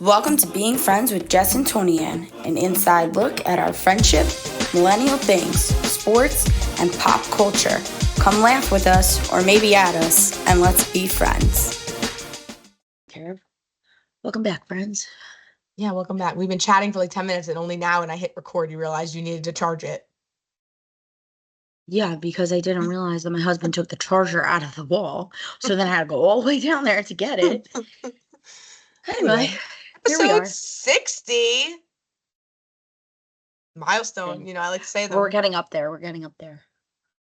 Welcome to Being Friends with Jess and Toni-ann, an inside look at our friendship, millennial things, sports, and pop culture. Come laugh with us, or maybe at us, and let's be friends. Welcome back, friends. Yeah, welcome back. We've been chatting for like 10 minutes, and only now when I hit record, you realized you needed to charge it. Yeah, because I didn't realize that my husband took the charger out of the wall, so then I had to go all the way down there to get it. Anyway, here we Episode are. 60. Milestone, Okay. I like to say We're them. getting up there. We're getting up there.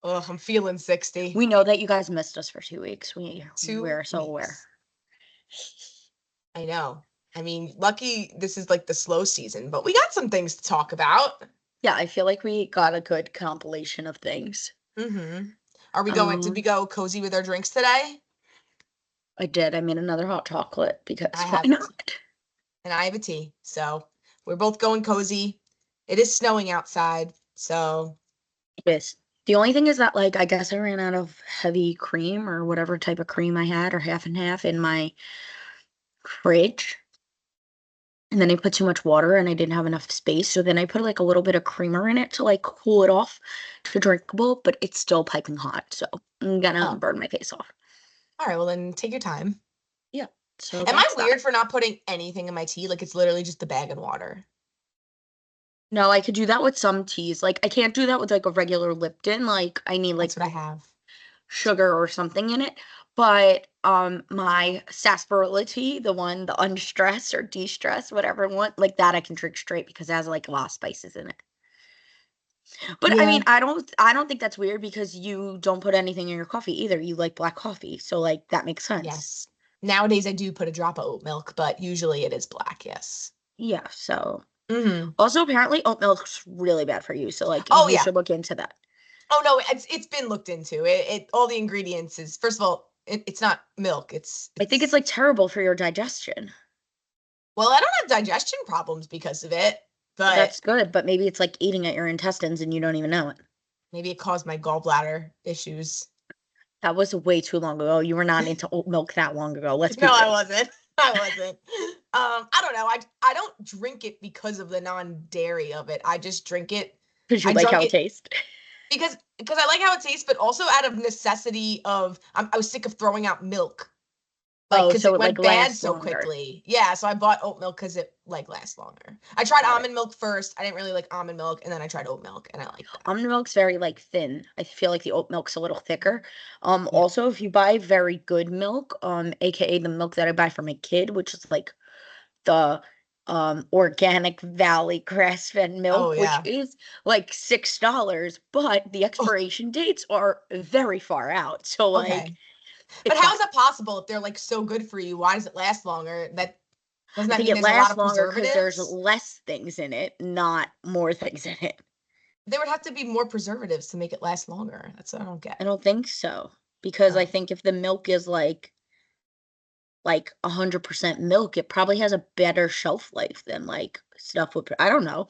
Ugh, I'm feeling 60. We know that you guys missed us for 2 weeks. We're so aware. 2 weeks. I know. I mean, lucky this is like the slow season, but we got some things to talk about. Yeah, I feel like we got a good compilation of things. Mm-hmm. Did we Um, go cozy with our drinks today? I did. I made another hot chocolate because I why have it. not? And I have a tea. So we're both going cozy. It is snowing outside, so It is. The only thing is that, like, I guess I ran out of heavy cream or whatever type of cream I had, or half and half in my fridge. And then I put too much water and I didn't have enough space. So then I put like a little bit of creamer in it to like cool it off to drinkable, but it's still piping hot. So I'm gonna oh, burn my face off. all right. Well, then take your time. Yeah. So Am I that's that. weird for not putting anything in my tea? Like it's literally just the bag and water. No, I could do that with some teas. Like I can't do that with like a regular Lipton. Like I need That's like what I have. sugar or something in it. But my sarsaparilla tea, the unstressed or de-stressed, whatever one, like that I can drink straight because it has like a lot of spices in it. But I Yeah. mean, I don't think that's weird because you don't put anything in your coffee either. You like black coffee. So like that makes sense. Yes. Nowadays I do put a drop of oat milk, but usually it is black. Yes. Yeah, so Mm-hmm. also apparently oat milk's really bad for you. So like Oh you yeah. should look into that. Oh no, it's been looked into. It all the ingredients is first of all, it's not milk. It's I think it's it's like terrible for your digestion. well, I don't have digestion problems because of it, but That's good, but maybe it's like eating at your intestines and you don't even know it. maybe it caused my gallbladder issues. That was way too long ago. You were not into oat milk that long ago. Let's be No, I real. wasn't. I wasn't. I don't know. I don't drink it because of the non-dairy of it. I just drink it. Because you I like drunk how it it tastes. because I like how it tastes, but also out of necessity of I was sick of throwing out milk. Like Oh, because so it it like went bad lasts so longer. quickly. Yeah, so I bought oat milk because it like lasts longer. I tried Got it. almond milk first. I didn't really like almond milk, and then I tried oat milk, and I like that. Almond milk's very like thin. I feel like the oat milk's a little thicker. Yeah. Also if you buy very good milk, aka the milk that I buy for my kid, which is like the organic valley grass-fed Oh milk, which yeah. is like $6, but the Oh, expiration dates are very far out. So like okay. But it's how is fine. that possible if they're like so good for you? Why does it last longer? That doesn't I that think mean it there's a lot lasts of longer because there's preservatives? less things in it, not more things in it. There would have to be more preservatives to make it last longer. That's what I don't I get. don't think so. Because I Oh. think if the milk is like 100% milk, it probably has a better shelf life than like stuff with I don't know.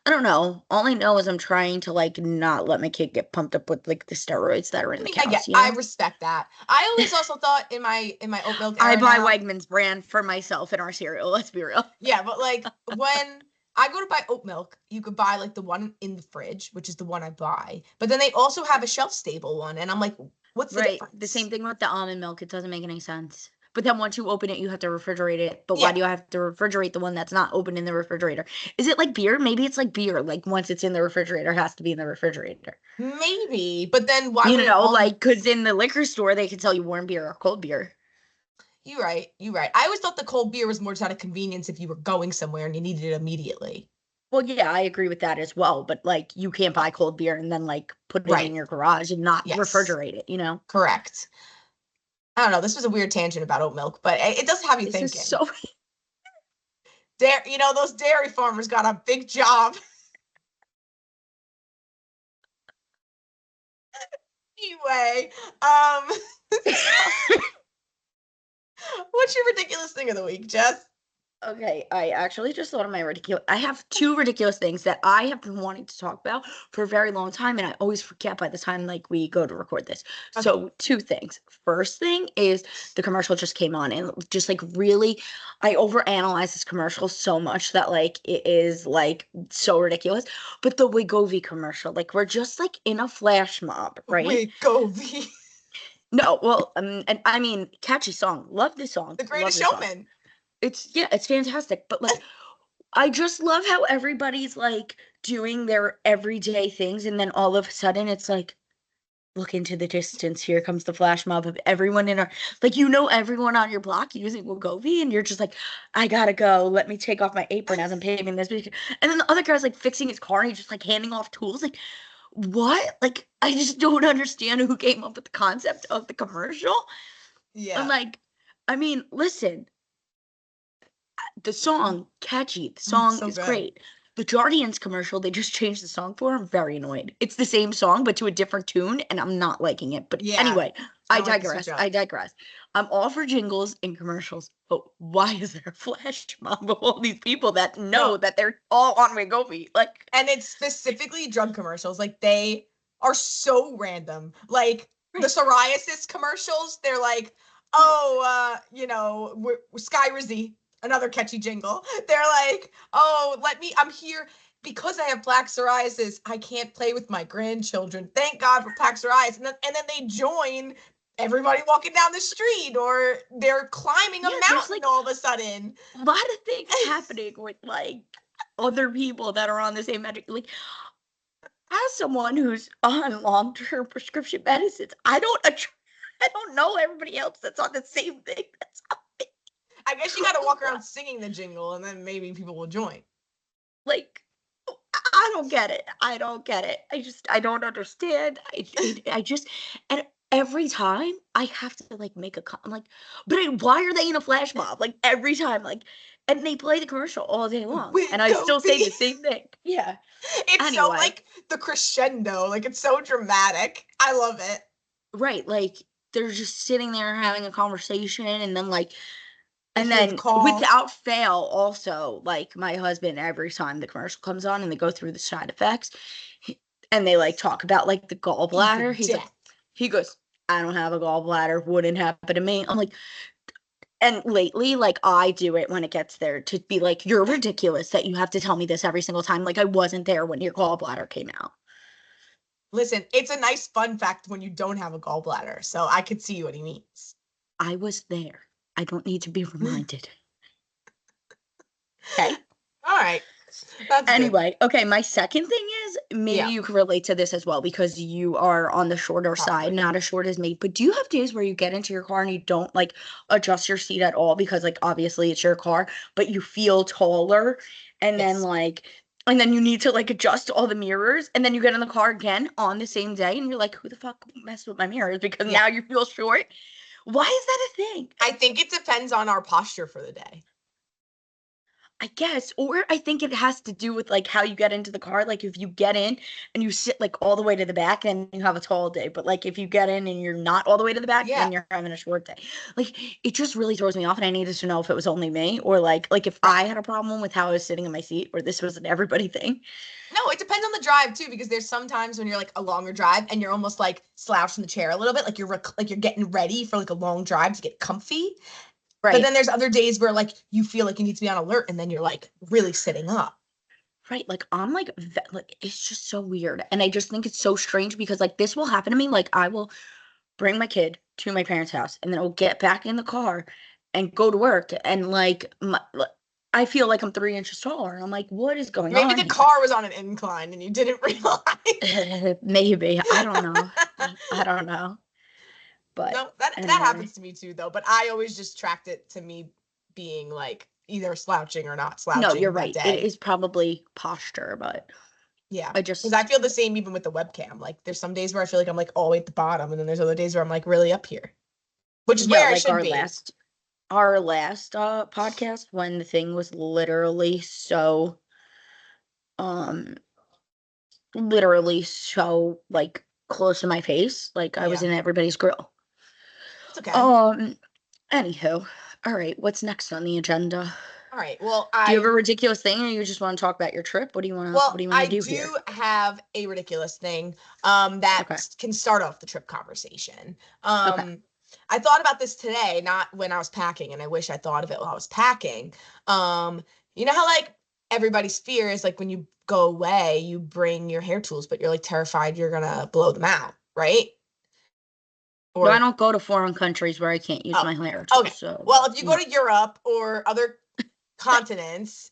I don't know. All I know is I'm trying to like not let my kid get pumped up with like the steroids that are in I the mean, cows, you I know? respect that. I always also thought in my oat milk I era buy now. Wegmans brand for myself in our cereal, let's be real. Yeah, but like when I go to buy oat milk, you could buy like the one in the fridge, which is the one I buy. But then they also have a shelf stable one, and I'm like, what's the Right. The difference? same thing with the almond milk. It doesn't make any sense. But then once you open it, you have to refrigerate it. But why Yeah, do you have to refrigerate the one that's not open in the refrigerator? Is it like beer? Maybe it's like beer. Like once it's in the refrigerator, it has to be in the refrigerator. maybe. But then why You wouldn't know, all the like, because in the liquor store, they can sell you warm beer or cold beer. You're right. You're right. I always thought the cold beer was more just out of convenience if you were going somewhere and you needed it immediately. Well, yeah, I agree with that as well. But like, you can't buy cold beer and then like put it in Right. your garage and not Yes. refrigerate it, you know? Correct. I don't know. This was a weird tangent about oat milk, but it does have you This is thinking. so. Those dairy farmers got a big job. Anyway, so what's your ridiculous thing of the week, Jess? Okay, I actually just thought of my ridiculous. I have two ridiculous things that I have been wanting to talk about for a very long time, and I always forget by the time like we go to record this. Okay. So, two things. First thing is the commercial just came on, and just like really, I overanalyze this commercial so much that like it is like so ridiculous. But the Wegovy commercial, like we're just like in a flash mob, right? Wait, go V. No, well, and I mean, catchy song. Love this song. The Love Greatest this song. Showman. It's yeah, it's fantastic. But like I just love how everybody's like doing their everyday things, and then all of a sudden it's like, look into the distance. Here comes the flash mob of everyone in our like everyone on your block using Wegovy, and you're just like, I gotta go. Let me take off my apron as I'm paving this. And then the other guy's like fixing his car, and he's just like handing off tools. Like, what? Like, I just don't understand who came up with the concept of the commercial. I'm Yeah. like, I mean, listen, the song catchy. The song So is good. great. The Guardians commercial, they just changed the song for. I'm very annoyed. It's the same song but to a different tune, and I'm not liking it. But Yeah. anyway, I I don't like the switch digress. I up. digress. I'm all for jingles and commercials, but why is there a flash mob of all these people that No, know that they're all on Wegovy? Like, and it's specifically drug commercials. Like they are so random. Like the right, psoriasis commercials, they're like, right. oh, Skyrizi, another catchy jingle. They're like, oh, I'm here because I have plaque psoriasis. I can't play with my grandchildren. Thank God for plaque psoriasis. And then they join everybody walking down the street, or they're climbing a Yeah, there's mountain like all of a sudden. a lot of things happening with like other people that are on the same magic. Like, as someone who's on long-term prescription medicines, I don't know everybody else that's on the same thing. That's I guess you got to walk around singing the jingle, and then maybe people will join. like I don't get it. I don't get it. I don't understand. I just and every time I have to like make I'm like, but why are they in a flash mob? Like every time, like, and they play the commercial all day long, and We I go still say be. the same thing. Yeah. It's so Anyway, like the crescendo, like it's so dramatic. I love it. right, like they're just sitting there having a conversation, and then like I and hear the then call. without fail, also, like my husband, every time the commercial comes on and they go through the side effects and they like talk about like the Even gallbladder, death. he goes, I don't have a gallbladder, wouldn't happen to me. I'm like, and lately, like I do it when it gets there to be like, you're ridiculous that you have to tell me this every single time. Like I wasn't there when your gallbladder came out. Listen, it's a nice fun fact when you don't have a gallbladder, so I could see what he means. I was there. I don't need to be reminded. Okay. All right, that's good. Anyway, okay, my second thing is maybe Yeah, you can relate to this as well because you are on the shorter side, probably. not as short as me. But do you have days where you get into your car and you don't like adjust your seat at all because like obviously it's your car, but you feel taller and then Yes. like and then you need to like adjust all the mirrors and then you get in the car again on the same day and you're like, who the fuck messed with my mirrors? Because Yeah. now you feel short. Why is that a thing? I think it depends on our posture for the day. I guess, or I think it has to do with like how you get into the car. Like if you get in and you sit like all the way to the back, then you have a tall day. But like if you get in and you're not all the way to the back, Yeah. then you're having a short day. Like it just really throws me off, and I needed to know if it was only me or like if Right. I had a problem with how I was sitting in my seat, or this was an everybody thing. No, it depends on the drive too, because there's sometimes when you're like a longer drive and you're almost like slouched in the chair a little bit, like you're getting ready for like a long drive to get comfy. But Right. then there's other days where like you feel like you need to be on alert, and then you're like really sitting up. Right. Like I'm like like it's just so weird. And I just think it's so strange because like this will happen to me. Like I will bring my kid to my parents' house, and then I'll get back in the car and go to work. And I feel like I'm 3 inches taller. I'm like, what is going Maybe on the here? car was on an incline and you didn't realize. Maybe. I don't know. I don't know. But No, that anyway. happens to me too though. But I always just tracked it to me being like either slouching or not No, you're slouching that right. It day. is probably posture, but Yeah. I Because I just, feel the same even with the webcam. Like there's some days where I feel like I'm like all the way at the bottom, and then there's other days where I'm like really up here, which is yeah, where I like should be. our last podcast when the thing was um literally so like close to my face. Like I was Yeah. in everybody's grill. It's okay. Um, anywho, all right, what's next on the agenda? All right. Well, Do you have a ridiculous thing, or you just want to talk about your trip? What do you want to? What do you want to I do here? do have a ridiculous thing that Okay. can start off the trip conversation. Okay. I thought about this today, not when I was packing, and I wish I thought of it while I was packing. Um, you know how like everybody's fear is like when you go away, you bring your hair tools, but you're like terrified you're gonna blow them out, right? No, I Or don't go to foreign countries where I can't use oh, my hair okay. tools. So Well, if you go no. to Europe or other continents,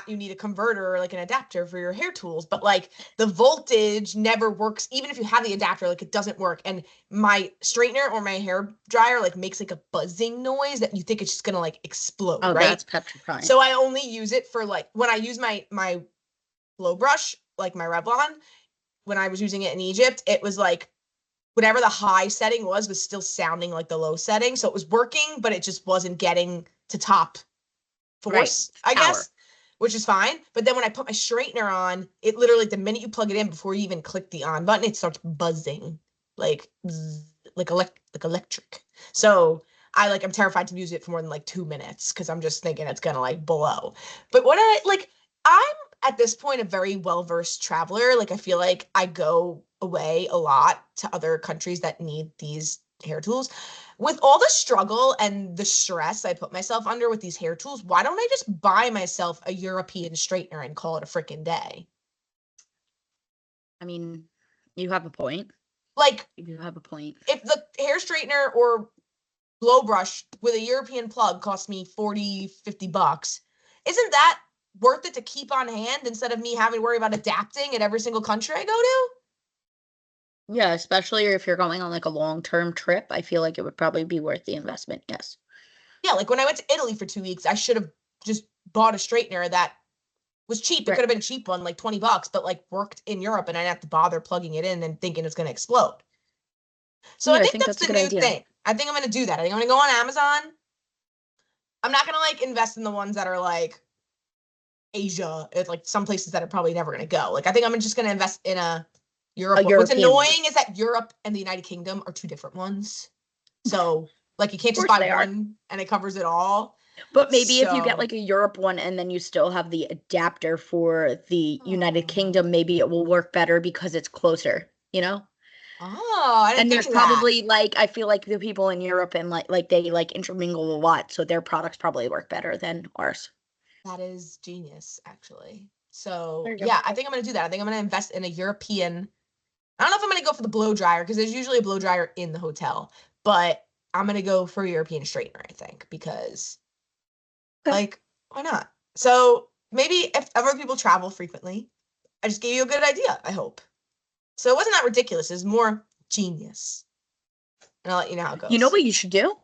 you need a converter or like an adapter for your hair tools, but like the voltage never works. Even if you have the adapter, like it doesn't work. And my straightener or my hair dryer like makes like a buzzing noise that you think it's just gonna like explode, Oh, right? that's petrifying. So I only use it for like when I use my blow brush, like my Revlon. When I was using it in Egypt, it was like whatever the high setting was still sounding like the low setting. So it was working, but it just wasn't getting to top Right. force, I Power. guess, which is fine. But then when I put my straightener on, it literally, the minute you plug it in before you even click the on button, it starts buzzing like like electric. So I'm terrified to use it for more than like 2 minutes because I'm just thinking it's gonna like blow. But I'm at this point a very well-versed traveler. Like I feel like I go away a lot to other countries that need these hair tools. With all the struggle and the stress I put myself under with these hair tools, why don't I just buy myself a European straightener and call it a freaking day? I mean, you have a point. Like, You do have a point. if the hair straightener or blow brush with a European plug costs me 40, $50, isn't that worth it to keep on hand instead of me having to worry about adapting at every single country I go to? Yeah, especially if you're going on like a long-term trip, I feel like it would probably be worth the investment. Yes. Yeah, like when I went to Italy for 2 weeks, I should have just bought a straightener that was cheap. It Right. could have been a cheap one, like $20, but like worked in Europe and I didn't have to bother plugging it in and thinking it's going to explode. So I Yeah, I think think that's that's a the good new idea. thing. I think I'm going to do that. I think I'm going to go on Amazon. I'm not going to like invest in the ones that are like Asia, it's like some places that are probably never going to go. Like I think I'm just going to invest in a A Europe. What's European one. annoying is that Europe and the United Kingdom are two different ones. So like you Of can't just course buy they are. one and it covers it all. But maybe if you get So, like a Europe one and then you still have the adapter for the United oh, Kingdom, maybe it will work better because it's closer, you know? I didn't And think there's of that. probably like I feel like the people in Europe and like they like intermingle a lot, so their products probably work better than ours. That is genius, actually. There So, you go. yeah, I think I'm going to do that. I think I'm going to invest in a European. I don't know if I'm going to go for the blow dryer because there's usually a blow dryer in the hotel, but I'm going to go for a European straightener, I think, because, Okay. like, why not? So, maybe if other people travel frequently, I just gave you a good idea, I hope. So, it wasn't that ridiculous. It's more genius. And I'll let you know how it You know goes. what you should do?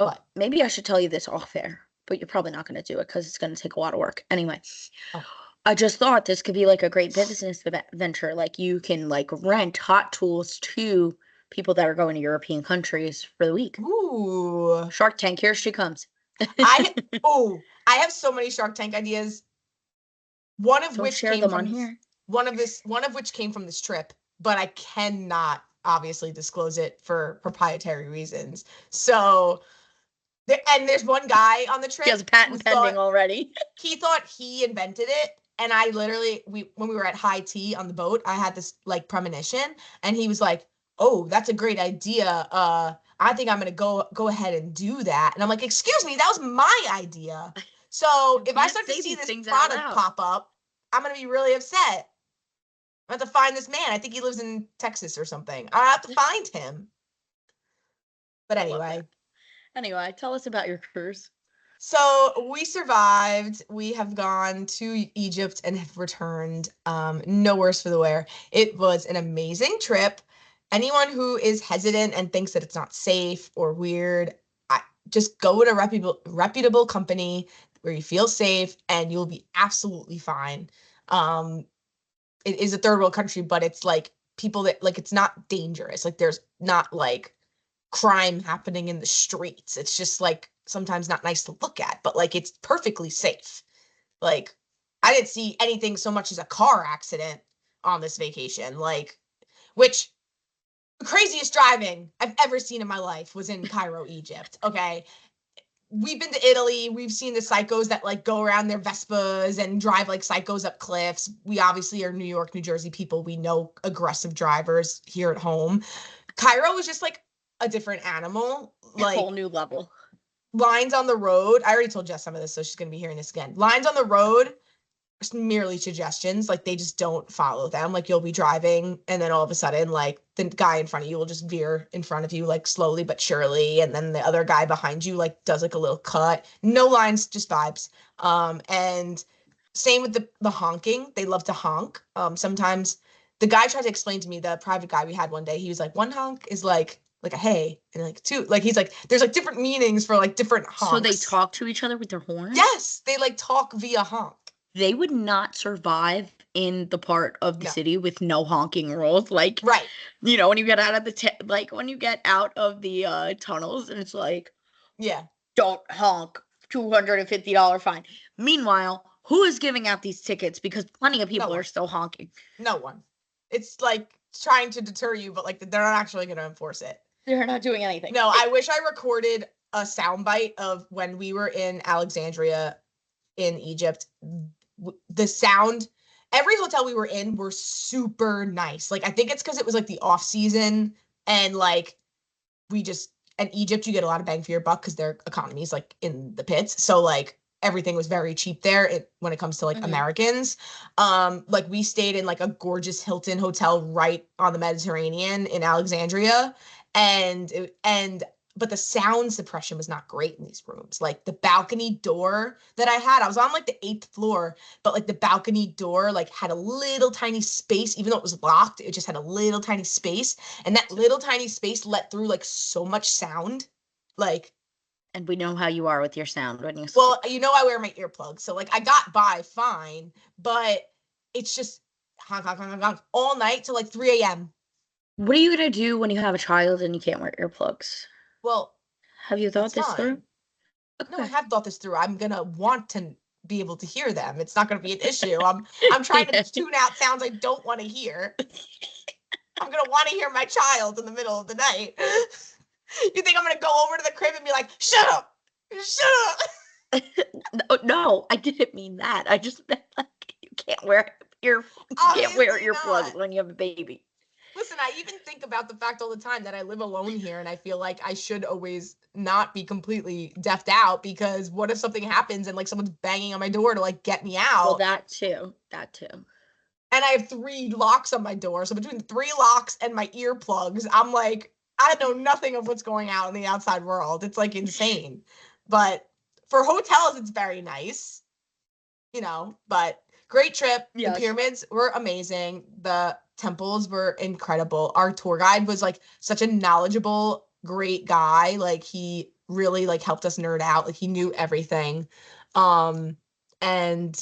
Oh, What? maybe I should tell you this off air, but you're probably not going to do it because it's going to take a lot of work. Anyway, Oh. I just thought this could be like a great business venture. Like you can like rent hot tools to people that are going to European countries for the week. Ooh. Shark Tank, here she comes. I have so many Shark Tank ideas. One of Don't which share came them on from here. one of which came from this trip, but I cannot obviously disclose it for proprietary reasons. So and there's one guy on the She has trip a who patent pending thought already. he invented it. And I literally, when we were at high tea on the boat, I had this like premonition, and he was like, "Oh, that's a great idea. I think I'm gonna go ahead and do that." And I'm like, "Excuse me, that was my idea." So You if I can't start to say see these this things out product loud. pop up, I'm gonna be really upset. I have to find this man. I think he lives in Texas or something. I have to find him. But I love that. anyway, Anyway, tell us about your cruise. so we survived. We have gone to Egypt and have returned. No worse for the wear. It was an amazing trip. Anyone who is hesitant and thinks that it's not safe or weird, just go with a reputable company where you feel safe and you'll be absolutely fine. Um, it is a third world country, but it's like people that like it's not dangerous. Like there's not like crime happening in the streets. It's just like sometimes not nice to look at, but like it's perfectly safe. Like I didn't see anything so much as a car accident on this vacation. Like which the craziest driving I've ever seen in my life was in Cairo, Egypt. Okay. we've been to Italy. We've seen the psychos that like go around their Vespas and drive like psychos up cliffs. We obviously are New York, New Jersey people. We know aggressive drivers here at home. Cairo was just like a different animal. A whole Like new level. lines on the road. I already told Jess some of this, so she's gonna be hearing this again. Lines on the road merely suggestions. Like they just don't follow them. Like you'll be driving and then all of a sudden like the guy in front of you will just veer in front of you like slowly but surely, and then the other guy behind you like does like a little cut. No lines, just vibes. And same with the honking. They love to honk. Sometimes the guy tried to explain to me, the private guy we had one day, he was like, one honk is like a hey, and like two, like he's like there's like different meanings for like different So they honks. talk to each other with their horns? Yes, they like talk via honk. They would not survive in the part of the No. city with no honking rules. Like, Right. when you get out of the like when you get out of the tunnels and it's like, Yeah. don't honk, $250 fine. Meanwhile, who is giving out these tickets? Because plenty of people No are one. still honking. No one. It's like trying to deter you, but like they're not actually going to enforce it. They're not doing anything. No, I wish I recorded a soundbite of when we were in Alexandria in Egypt. The sound, every hotel we were in were super nice. Like I think it's because it was like the off season, and like we just, in Egypt you get a lot of bang for your buck because their economy is like in the pits. So like everything was very cheap there when it comes to like Americans. Like we stayed in like a gorgeous Hilton hotel right on the Mediterranean in Alexandria, and but the sound suppression was not great in these rooms. Like the balcony door that I had, I was on like the 8th floor, but like the balcony door like had a little tiny space, even though it was locked, it just had a little tiny space. And that little tiny space let through like so much sound. Like, and we know how you are with your sound when you sleep. well, you know, I wear my earplugs. So like I got by fine, but it's just honk, honk, honk, honk, honk all night till like 3 a.m. What are you gonna do when you have a child and you can't wear earplugs? Well, Have you thought that's this through? fine. No, I have thought this through. I'm gonna want to be able to hear them. It's not gonna be an issue. I'm trying to tune out sounds I don't want to hear. I'm gonna want to hear my child in the middle of the night. You think I'm gonna go over to the crib and be like, shut up, shut up? No, I didn't mean that. I just meant like you can't wear earplugs when you have a baby. Listen, I even think about the fact all the time that I live alone here, and I feel like I should always not be completely deafed out, because what if something happens and like someone's banging on my door to like get me out? Well, that too. And I have 3 locks on my door. So between the 3 locks and my earplugs, I'm like, I know nothing of what's going out in the outside world. It's like insane. But for hotels, it's very nice, but great trip. Yes. The pyramids were amazing. The temples were incredible. Our tour guide was like such a knowledgeable, great guy. Like he really like helped us nerd out. Like he knew everything. And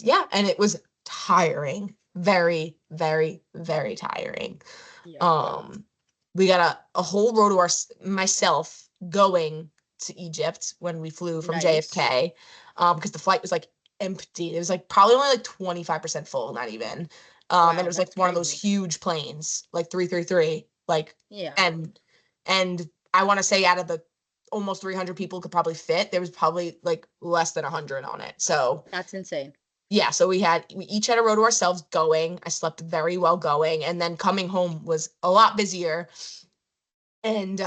yeah, and it was tiring. Very, very, very tiring. Yeah. We got a whole row to myself going to Egypt when we flew from JFK, because the flight was like empty. It was like probably only like 25% full, not even. Wow, and it was like one of those huge planes, like 333, like, yeah. And I want to say out of the almost 300 people could probably fit, there was probably like less than 100 on it. So that's insane. Yeah, so we each had a row to ourselves going. I slept very well going, and then coming home was a lot busier. And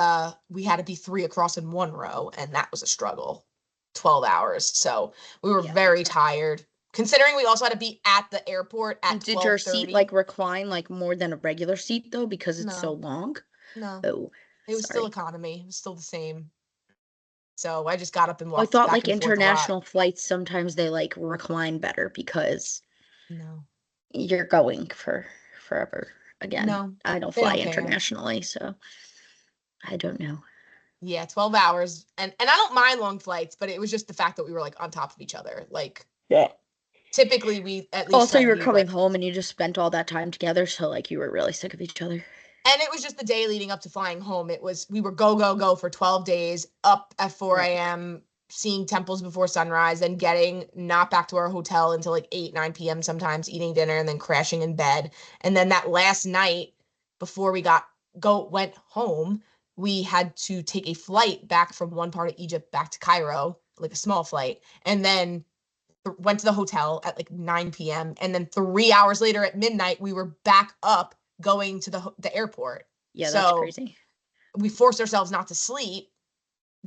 we had to be 3 across in one row, and that was a struggle. 12 hours. So we were very tired. Considering we also had to be at the airport at 12:30. Did your seat like recline like more than a regular seat though, because it's so long? No. Oh, it was still economy. It was still the same. So I just got up and walked. I thought like international flights, sometimes they like recline better because you're going for forever again. No, I don't fly internationally, so I don't know. Yeah, 12 hours. And I don't mind long flights, but it was just the fact that we were like on top of each other. Like, yeah. Typically we at least also you were coming home and you just spent all that time together, so like you were really sick of each other. And it was just the day leading up to flying home. We were go for 12 days, up at 4 a.m., seeing temples before sunrise, and getting not back to our hotel until like 8, 9 p.m. sometimes, eating dinner and then crashing in bed. And then that last night before we went home, we had to take a flight back from one part of Egypt back to Cairo like a small flight, and then went to the hotel at like 9 p.m. And then 3 hours later at midnight, we were back up going to the airport. Yeah, that's So crazy. we forced ourselves not to sleep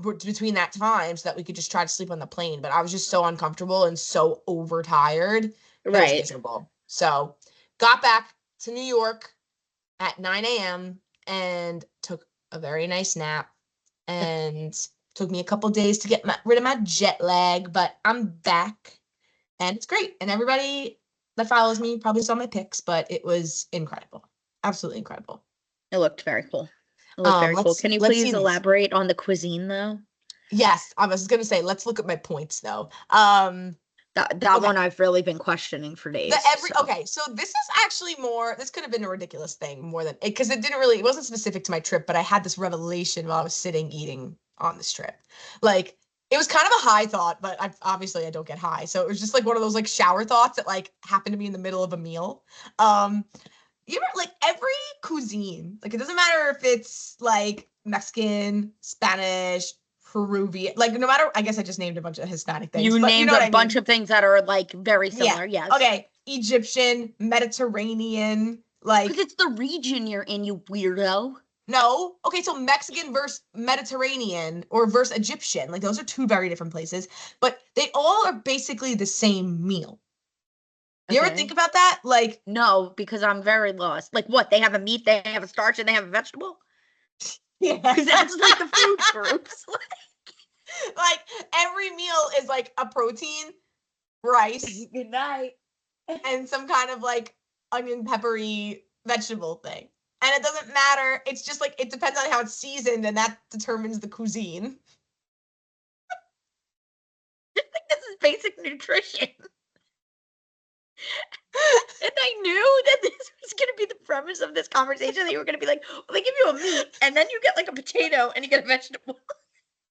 between that time so that we could just try to sleep on the plane. But I was just so uncomfortable and so overtired. It was Right. miserable. So got back to New York at 9 a.m. and took a very nice nap. And took me a couple days to get rid of my jet lag, but I'm back and it's great. And everybody that follows me probably saw my pics, but it was incredible. Absolutely incredible. It looked very cool. It looked very cool. Can you Let's see please these. elaborate on the cuisine though? Yes, I was gonna say, let's look at my points though. That Okay. one I've really been questioning for days. So Okay, so this is actually more, this could have been a ridiculous thing more than it, because it didn't really, it wasn't specific to my trip, but I had this revelation while I was sitting eating on this trip. Like, it was kind of a high thought, but obviously I don't get high. So it was just like one of those like shower thoughts that like happened to me in the middle of a meal. Um, you ever like every cuisine, like it doesn't matter if it's like Mexican, Spanish, Peruvian, like no matter, I guess I just named a bunch of Hispanic things, you but you named know what a I bunch mean? of things that are like very Yeah. similar. Yes. Okay. Egyptian, Mediterranean, Because like it's the region you're in, you weirdo. no. Okay, so Mexican versus Mediterranean or versus Egyptian, like those are two very different places, but they all are basically the same meal. You ever think Okay. about that? Like, No, because I'm very lost. Like what? They have a meat, they have a starch, and they have a vegetable? yeah. Because that's like the food groups. Like every meal is like a protein, rice, Good night. and some kind of like onion peppery vegetable thing. And it doesn't matter. It's just like it depends on how it's seasoned, and that determines the cuisine. I think this is basic nutrition. And I knew that this was going to be the premise of this conversation. That you were going to be like, well, they give you a meat, and then you get like a potato, and you get a vegetable.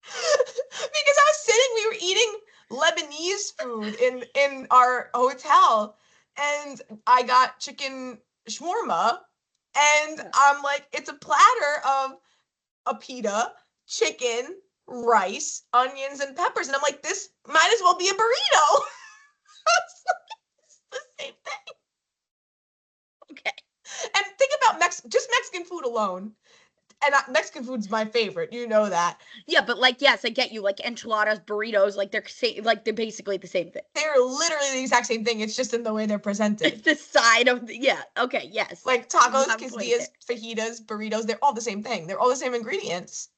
Because I was sitting, we were eating Lebanese food in our hotel, and I got chicken shawarma, and I'm like, it's a platter of a pita, chicken, rice, onions, and peppers, and I'm like, this might as well be a burrito. It's the same thing. Okay. And think about just Mexican food alone. And Mexican food's my favorite. You know that. Yeah, but like, yes, I get you. Like enchiladas, burritos, like they're basically the same thing. They're literally the exact same thing. It's just in the way they're It's presented. the side of the, yeah. Okay, yes. Like You tacos, have a point there. quesadillas, fajitas, burritos, they're all the same thing. They're all the same ingredients.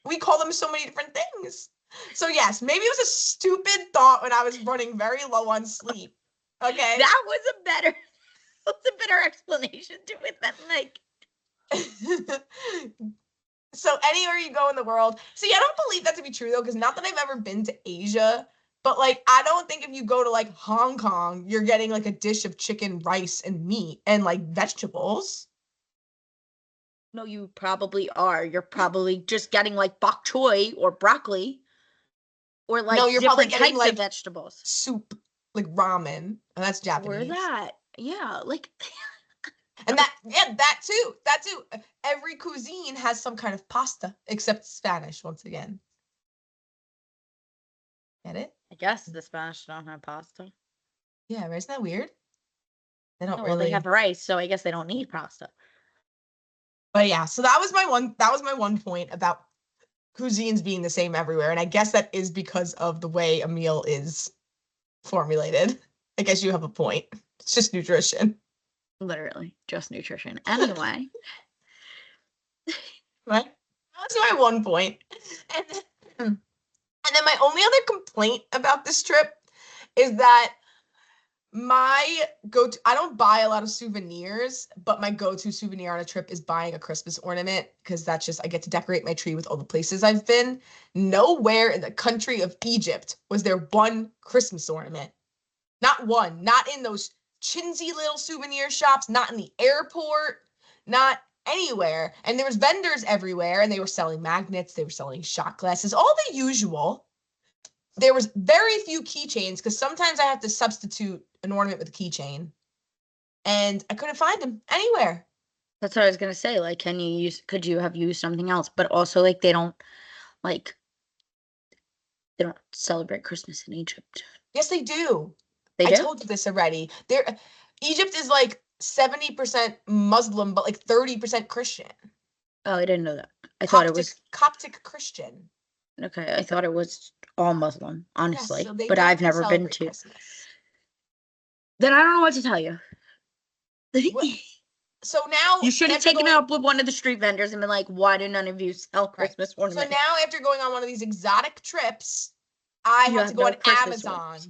We call them so many different things. So yes, maybe it was a stupid thought when I was running very low on sleep. Okay. That was a better, that's a better explanation to it than like. So anywhere you go in the world, see, I don't believe that to be true though, because not that I've ever been to Asia, but like I don't think if you go to like Hong Kong, you're getting like a dish of chicken, rice, and meat and like vegetables. No, you probably are. You're probably just getting like bok choy or broccoli or No, like you're probably different getting types of like vegetables. soup, like ramen, and that's Or Japanese. that. Yeah, like And that, yeah, that too. That too. Every cuisine has some kind of pasta, except Spanish, once again. Get it? I guess the Spanish don't have pasta. Yeah, right? Isn't that weird? They don't No, well, they really. have rice, so I guess they don't need pasta. But yeah, so that was my one point about cuisines being the same everywhere. And I guess that is because of the way a meal is formulated. I guess you have a point. It's just nutrition. Literally, just nutrition. Anyway, Right? That's my one point. And then my only other complaint about this trip is that my go-to, I don't buy a lot of souvenirs, but my go-to souvenir on a trip is buying a Christmas ornament because that's just, I get to decorate my tree with all the places I've been. Nowhere in the country of Egypt was there one Christmas ornament. Not one, not in those chintzy little souvenir shops, not in the airport, not anywhere. And there was vendors everywhere, and they were selling magnets, they were selling shot glasses, all the usual. There was very few keychains because sometimes I have to substitute an ornament with a keychain, and I couldn't find them anywhere. that's what I was gonna say. Like, could you have used something else? But also, like, they don't like They don't celebrate Christmas in Egypt. Yes, they do. They I do? told you this already. Egypt is like 70% Muslim, but like 30% Christian. Oh, I didn't know that. I thought it Coptic was Coptic Christian. okay. I thought it was all Muslim, Yes, so honestly. they But I've don't never been celebrate to. Christmas. Then I don't know what to tell you. What? So now You should have after taken it going up with one of the street vendors and been like, why did none of you sell right. Christmas So ornaments? now after going on one of these exotic trips, I You have to have go no on Christmas ornaments.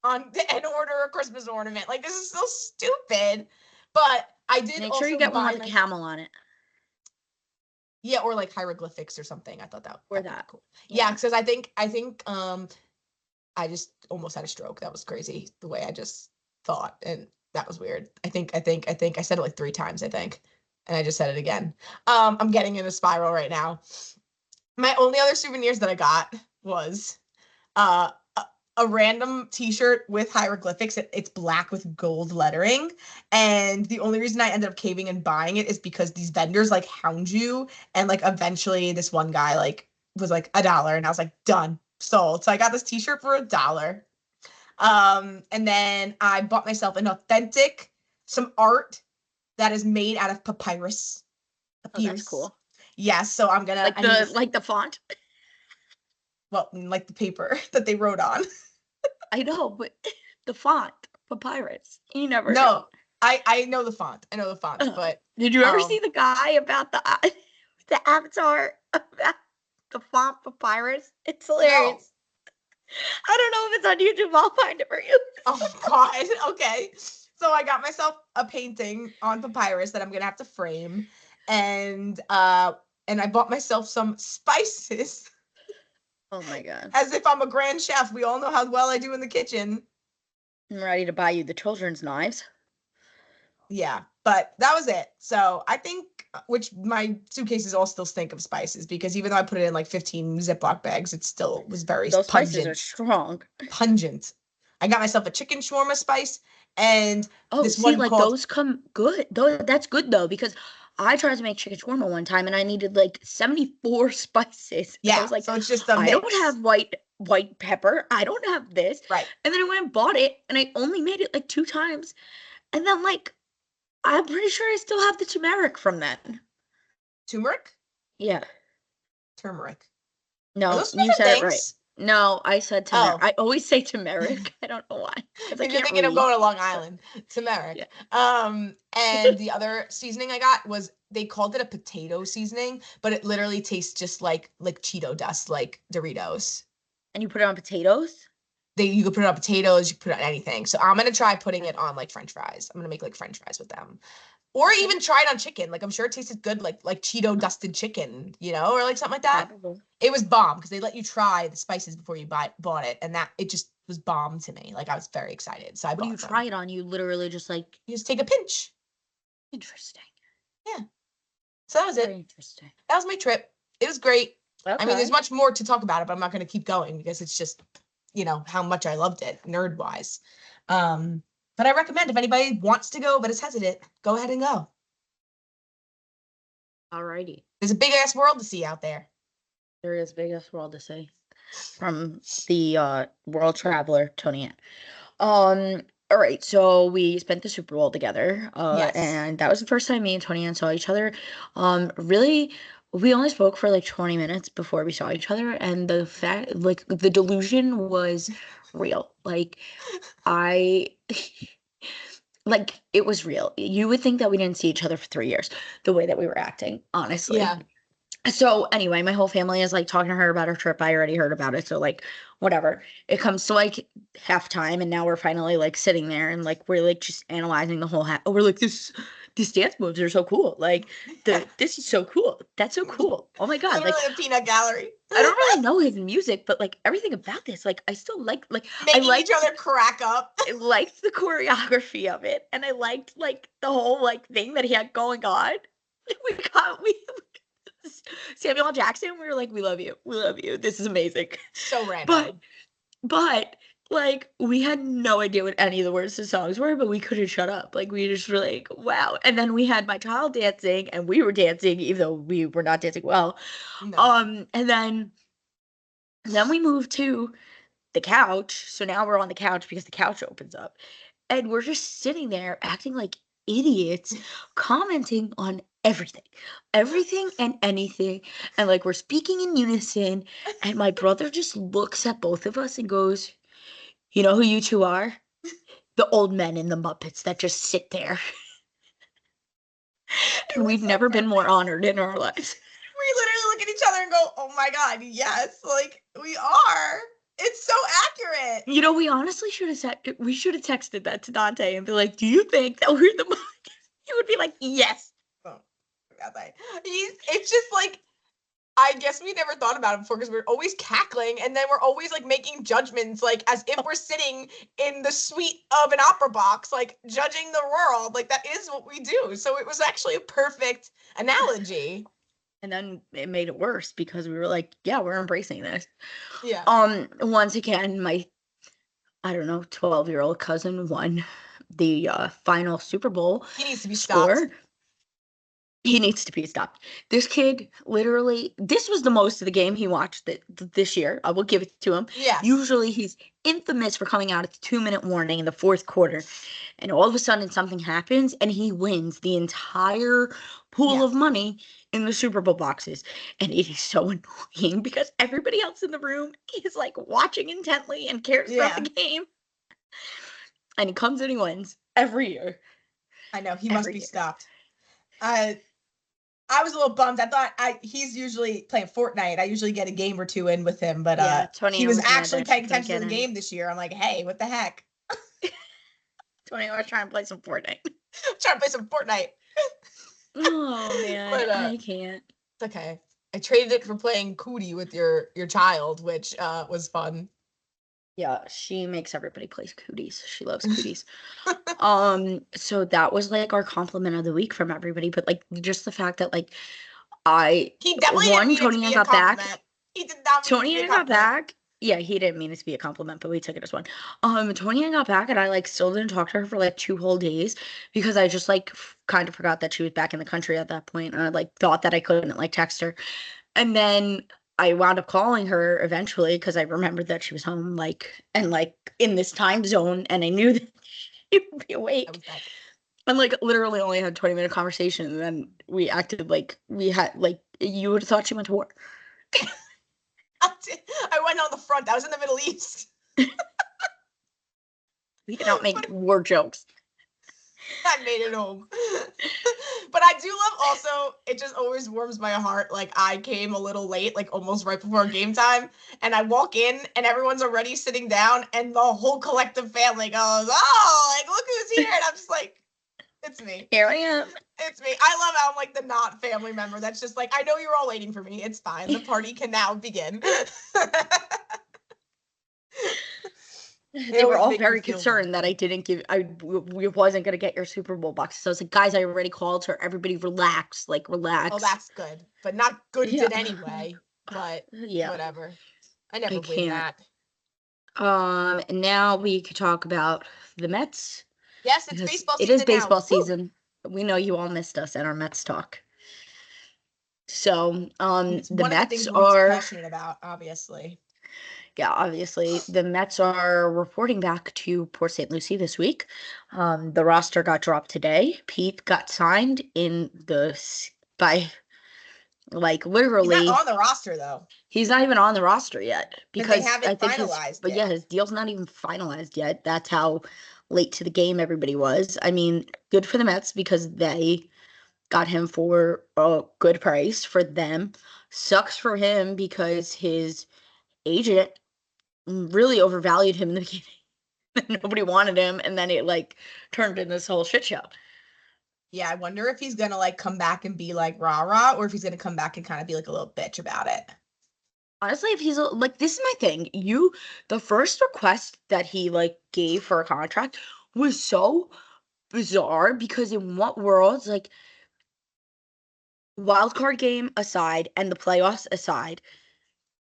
Amazon and order a Christmas ornament. Like this is so stupid. But I did Make sure you also get one buy with a myself. camel on it. Yeah, or like hieroglyphics or something. I thought Or that would be that. cool. Yeah, Yeah. because I think I just almost had a stroke. That was crazy the way I just thought, and that was weird. I said it like 3 times, I think, and I just said it again. I'm getting in a spiral right now. My only other souvenirs that I got was uh a random t-shirt with hieroglyphics. It's black with gold lettering. And the only reason I ended up caving and buying it is because these vendors like hound you. And like eventually this one guy like was like $1. And I was like, done, sold. So I got this t-shirt for $1. And then I bought myself some art that is made out of papyrus. Oh, that's Papyrus. cool. Yes, so I need to, Like the font. well, like the paper that they wrote on. I know, but the font, papyrus. You never know. No, I know the font. I know the font, but Did you ever see um the guy about the avatar about the font papyrus? It's no. hilarious. I don't know if it's on YouTube. I'll find it for you. Oh God. Okay. So I got myself a painting on papyrus that I'm gonna have to frame, and I bought myself some spices Oh my god. as if I'm a grand chef. We all know how well I do in the kitchen. I'm ready to buy you the children's knives. Yeah, but that was it. So I think, which my suitcases all still stink of spices because even though I put it in like 15 Ziploc bags, it still was very Those spices are pungent. strong. Pungent. I got myself a chicken shawarma spice and Oh, this see, one like called, those come good. That's good though, because I tried to make chicken shawarma one time and I needed like 74 spices. And I yeah. was like, So it's just a I don't mix. have white pepper. I don't have this. Right. And then I went and bought it and I only made it like 2 times. And then like I'm pretty sure I still have the turmeric from then. Turmeric? Yeah. Turmeric. Are No, those you different said it right. things? No, I said turmeric. Oh, I always say turmeric. I don't know why. Because I if you're can't thinking of read. going to Long But Island, yeah. turmeric. And the other seasoning I got was they called it a potato seasoning, but it literally tastes just like Cheeto dust, like Doritos. And you put it on potatoes? You could put it on potatoes, you could put it on anything. So I'm gonna try putting it on like French fries. I'm gonna make like French fries with them. Or Okay. even try it on chicken. Like I'm sure it tasted good, like Cheeto dusted chicken, or like something like that. Probably. It was bomb because they let you try the spices before you bought it, and that it just was bomb to me. Like I was very excited, so I What do you bought some. try it on? You literally just like You just take a pinch. interesting. Yeah. So that was Very it. interesting. That was my trip. It was great. I mean, there's Okay. much more to talk about it, but I'm not going to keep going because it's just, how much I loved it, nerd wise. Um, but I recommend if anybody wants to go but is hesitant, go ahead and go. Alrighty. There's a big ass world to see out there. There is biggest world to see from the world traveler Toni-ann. All right, so we spent the Super Bowl together, Yes. and that was the first time me and Toni-ann saw each other. Really, we only spoke for like 20 minutes before we saw each other, and the fact, like, the delusion was real. Like, I, like, it was real. You would think that we didn't see each other for 3 years, the way that we were acting, honestly. Yeah. So anyway, my whole family is like talking to her about her trip. I already heard about it. So like whatever. It comes to like halftime and now we're finally like sitting there and like we're like just analyzing the whole we're like this dance moves are so cool. Like this is so cool. That's so cool. Oh my God. Like Literally a peanut gallery. I don't really know his music, but like everything about this, like I still like I Making each liked other crack up. I liked the choreography of it and I liked like the whole like thing that he had going on. We Samuel L. Jackson, we were like, we love you. We love you. This is amazing. So But random. but like we had no idea what any of the words to the songs were, but we couldn't shut up. Like we just were like, wow. And then we had my child dancing and we were dancing, even though we were not dancing well. No. And then Then we moved to the couch. So now we're on the couch because the couch opens up. And we're just sitting there acting like idiots, commenting on everything, everything and anything. And like we're speaking in unison. And my brother just looks at both of us and goes, "You know who you two are? The old men in the Muppets that just sit there." It And was we've so never been more perfect. honored in our lives. We literally look at each other and go, "Oh my god, yes!" Like we are. It's so accurate. You know, we honestly should have said we should have texted that to Dante and be like, "Do you think that we're the?" He would be like, "Yes." Oh, forgot that. It's just like I guess we never thought about it before because we're always cackling and then we're always like making judgments, like as if we're sitting in the suite of an opera box, like judging the world. Like that is what we do. So it was actually a perfect analogy. And then it made it worse because we were like, "Yeah, we're embracing this." Yeah. Once again, my I don't know, 12-year-old cousin won the final Super Bowl He needs to be stopped. score. He needs to be stopped. This kid, literally, this was the most of the game he watched this year. I will give it to him. Yes. Usually, he's infamous for coming out at the 2-minute warning in the fourth quarter, and all of a sudden, something happens, and he wins the entire pool of Yes. money in the Super Bowl boxes. And it is so annoying because everybody else in the room is like watching intently and cares about the Yeah. game. And he comes and he wins every year. I know he must Every be year. stopped. I was a little bummed. I thought he's usually playing Fortnite. I usually get a game or two in with him, but Yeah, he Toni-ann was was mad actually that she paying couldn't attention to get the in. game this year. I'm like, hey, what the heck? Toni-ann was trying to play some Fortnite. I'm trying to play some Fortnite. Oh man, But I can't. it's okay. I traded it for playing Cootie with your child, which was fun. Yeah, she makes everybody play cooties. She loves cooties. So that was like our compliment of the week from everybody. But like just the fact that like I He definitely didn't one, mean it to Tony be Ann a got back. compliment. He did not mean it to Tony be a Ann got compliment. back. Yeah, he didn't mean it to be a compliment, but we took it as one. Tony Ann got back and I like still didn't talk to her for like 2 whole days because I just like kind of forgot that she was back in the country at that point, and I like thought that I couldn't like text her. And then I wound up calling her eventually because I remembered that she was home, like, and like in this time zone, and I knew that she would be I awake. was back. And like literally only had 20-minute conversation, and then we acted like we had like you would have thought she went to war. I went on the front. I was in the Middle East. We cannot make But war jokes. I made it home. But I do love also, it just always warms my heart. Like I came a little late, like almost right before game time, and I walk in and everyone's already sitting down, and the whole collective family goes, "Oh, like look who's here!" And I'm just like, "It's me, Here I am. it's me." I love how I'm like the not family member. That's just like I know you're all waiting for me. It's fine. The party can now begin. It They were always all make me very feel concerned that welcome. I didn't give we wasn't gonna get your Super Bowl box. So I was like, guys, I already called her. Everybody relax, like Oh, relax. that's good, but not good Yeah. did anyway. But Yeah, whatever. I I never win can't. that. And now we could talk about the Mets Yes, it's because baseball it is season now. baseball Woo! season. We know you all missed us at our Mets talk. So, It's the one of the Mets things we're most are, passionate about, obviously. yeah, obviously, the Mets are reporting back to Port St. Lucie this week. The roster got dropped today. Pete got signed by like He's not literally, on the roster though, he's not even on the roster yet because they because I haven't think finalized but it. yeah, his deal's not even finalized yet. That's how late to the game everybody was. I mean, good for the Mets because they got him for a good price for them. Sucks for him because his agent really overvalued him in the beginning. Nobody wanted him, and then it like turned into this whole shit show. Yeah, I wonder if he's gonna like come back and be like rah rah, or if he's gonna come back and kind of be like a little bitch about it. Honestly, if he's like, this is my thing. The first request that he like gave for a contract was so bizarre because in what worlds, like wild card game aside and the playoffs aside,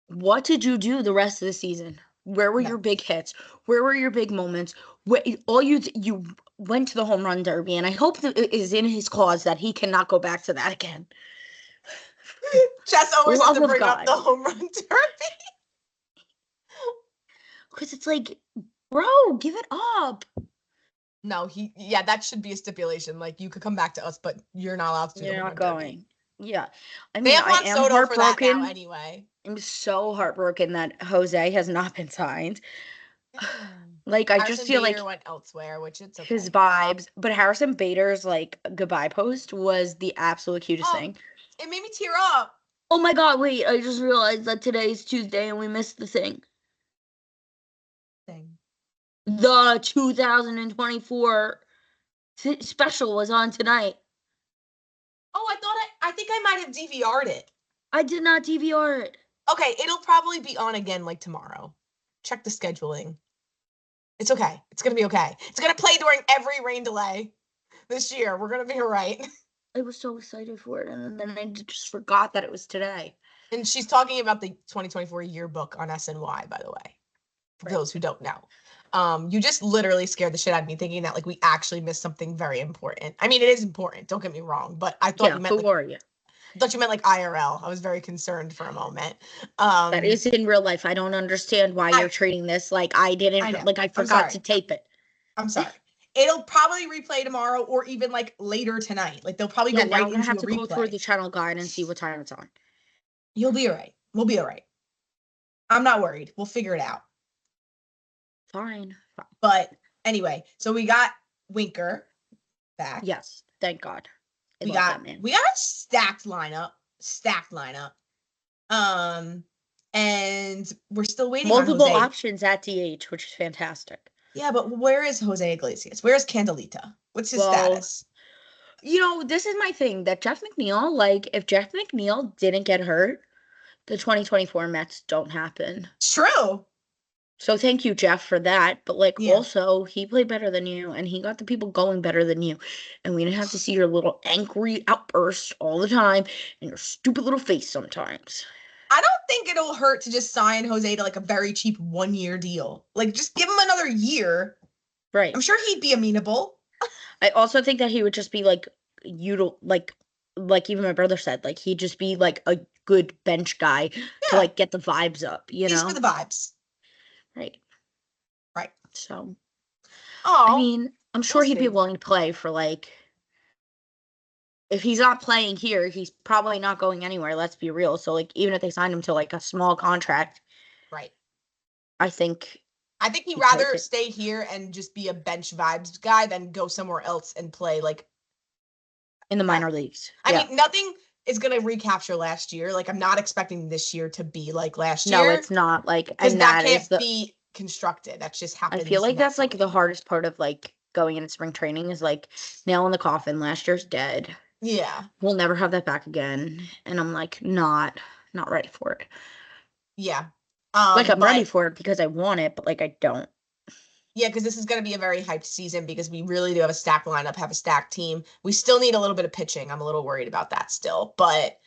what did you do the rest of the season? Where were No. your big hits? Where were your big moments? All you went to the home run derby, and I hope that it is in his clause that he cannot go back to that again. Jess always has Love to of bring up the God. home run derby. Because it's like, bro, give it up. No, that should be a stipulation. Like, you could come back to us, but you're not allowed to do the You're home not run derby. going. Yeah. I They mean, have I Juan am Soto for that now heartbroken. anyway. I'm so heartbroken that Jose has not been signed. Yeah. Like, I just Harrison feel Bader like went elsewhere, which it's his okay. vibes, but Harrison Bader's like goodbye post was the absolute cutest Oh, thing. it made me tear up. Oh my God, wait, I just realized that today's Tuesday and we missed the thing. Thing. The 2024 special was on tonight. Oh, I think I might have DVR'd it. I did not DVR it. Okay, it'll probably be on again like tomorrow. Check the scheduling. It's okay. It's gonna be okay. It's gonna play during every rain delay this year. We're gonna be all right. I was so excited for it, and then I just forgot that it was today. And she's talking about the 2024 yearbook on SNY, by the way, for Right. those who don't know. You just literally scared the shit out of me thinking that like we actually missed something very important. I mean, it is important, don't get me wrong, but I thought Yeah, you meant who are you? like IRL. I was very concerned for a moment. That is in real life. I don't understand why you're I treating this like I I didn't, know. like I I'm forgot sorry. to tape it. I'm sorry. It'll probably replay tomorrow or even like later tonight. Like they'll probably Yeah, go now right I'm gonna into have a to go through replay. the channel guide and see what time it's on. You'll be all right. We'll be all right. I'm not worried. We'll figure it out. Fine. Fine. But anyway, so we got Winker back. Yes, thank God. I We love got that man. we got a stacked lineup. Stacked lineup. And we're still waiting on Multiple Jose. options at DH, which is fantastic. Yeah, but where is Jose Iglesias? Where's Candelita? What's his Well, status? this is my thing that Jeff McNeil, like, if Jeff McNeil didn't get hurt, the 2024 Mets don't happen. It's true. So thank you, Jeff, for that. But like Yeah. also he played better than you and he got the people going better than you. And we didn't have to see your little angry outbursts all the time and your stupid little face sometimes. I don't think it'll hurt to just sign Jose to like a very cheap 1 year deal. Like just give him another year. Right. I'm sure he'd be amenable. I also think that he would just be like like even my brother said, like he'd just be like a good bench guy to Yeah. like get the vibes up, He's for the vibes. Right. Right. So Oh. I mean, I'm sure we'll he'd be see. willing to play for like if he's not playing here, he's probably not going anywhere, let's be real. So like even if they signed him to like a small contract, Right. I think he'd rather stay here and just be a bench vibes guy than go somewhere else and play like in the minor leagues. I mean, nothing is gonna recapture last year. Like I'm not expecting this year to be like last year. No, it's not like because and that is can't be constructed. That just I happens. feel like that's like the naturally. hardest part of like going into spring training is like nail in the coffin. Last year's dead. Yeah. We'll never have that back again. And I'm like not ready for it. Yeah. Like I'm ready for it because I want it, but like I don't. Yeah, because this is going to be a very hyped season because we really do have a stacked lineup, have a stacked team. We still need a little bit of pitching. I'm a little worried about that still, but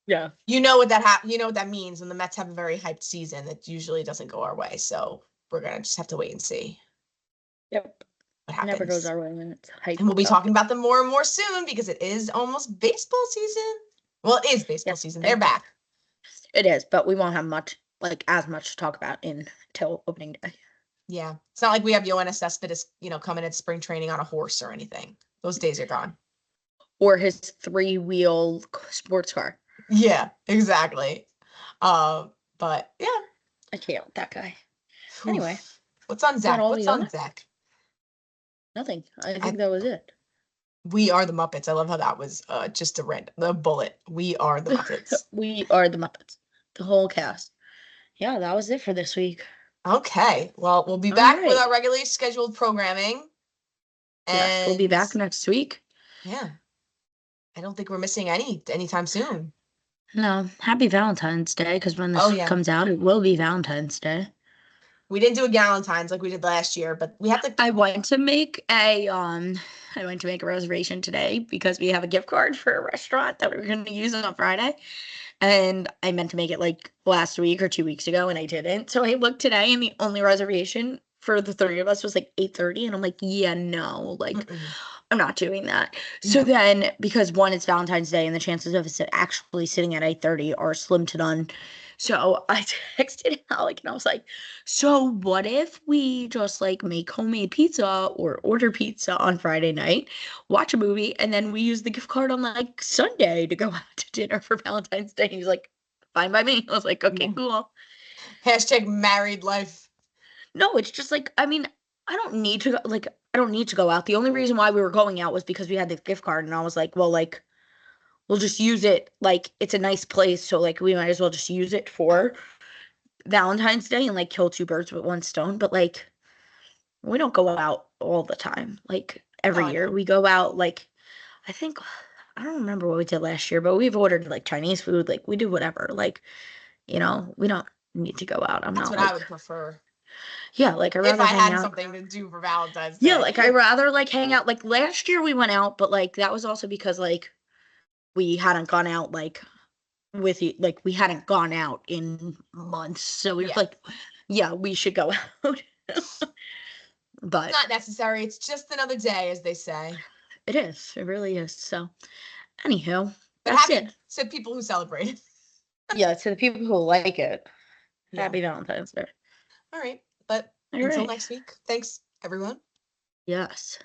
yeah, you know what that means when the Mets have a very hyped season. It usually doesn't go our way, so we're gonna just have to wait and see. Yep. What happens. Never goes our way when it's hyped. And we'll be talking about them more and more soon because it is almost baseball season. Well, it is baseball season. They're back. It is, but we won't have as much to talk about until opening day. Yeah. It's not like we have Yoenis Cespedes, coming at spring training on a horse or anything. Those days are gone. Or his 3-wheel sports car. Yeah, exactly. But yeah. I can't with that guy. Anyway. What's on Zach? What's on Zach? Nothing. I think that was it. We are the Muppets. I love how that was just the bullet. We are the Muppets. We are the Muppets. The whole cast. Yeah, that was it for this week. Okay. Well, we'll be back with our regularly scheduled programming. And yes, we'll be back next week. Yeah. I don't think we're missing anytime soon. No. Happy Valentine's Day, because when this comes out, it will be Valentine's Day. We didn't do a Galentine's like we did last year, but we have to. I went to make a reservation today because we have a gift card for a restaurant that we were going to use on Friday. And I meant to make it like last week or 2 weeks ago, and I didn't. So I looked today, and the only reservation for the 3 of us was like 8:30, and I'm like, yeah, no, like I'm not doing that. So then, because one, it's Valentine's Day, and the chances of us actually sitting at 8:30 are slim to none. So I texted Alec and I was like, so what if we just like make homemade pizza or order pizza on Friday night, watch a movie, and then we use the gift card on like Sunday to go out to dinner for Valentine's Day? He's like, fine by me. I was like, okay, cool. Hashtag married life. No, it's just like, I mean, I don't need to go, like, I don't need to go out. The only reason why we were going out was because we had the gift card, and I was like, well, like, we'll just use it. Like, it's a nice place, so like, we might as well just use it for Valentine's Day and like kill two birds with one stone. But like, we don't go out all the time. Like, No, every I year know. we go out, like, I think, I don't remember what we did last year, but we've ordered like Chinese food. Like, we do whatever. Like, we don't need to go out. I'm That's not what I like, would prefer yeah, like, I'd if rather I hang had out. something to do for Valentine's Yeah, Day. like I rather like hang out. Like last year we went out, but like that was also because like we hadn't gone out like with you, like we hadn't gone out in months. So we were Yeah. like, yeah, we should go out. It's But not necessary. It's just another day, as they say. it is. It really is. So anywho, But that's happy it. to people who celebrate. Yeah, to the people who like it, Yeah. happy Valentine's Day. All right. But All until right. next week, thanks, everyone. Yes.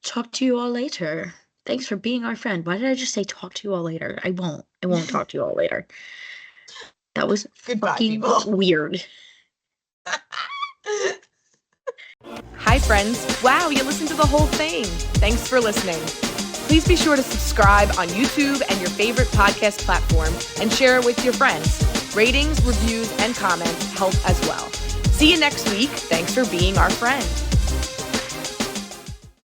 Talk to you all later. Thanks for being our friend. Why did I just say talk to you all later? I won't. I won't talk to you all later. That was Goodbye, fucking people. weird. Hi, friends. Wow, you listened to the whole thing. Thanks for listening. Please be sure to subscribe on YouTube and your favorite podcast platform and share it with your friends. Ratings, reviews, and comments help as well. See you next week. Thanks for being our friend.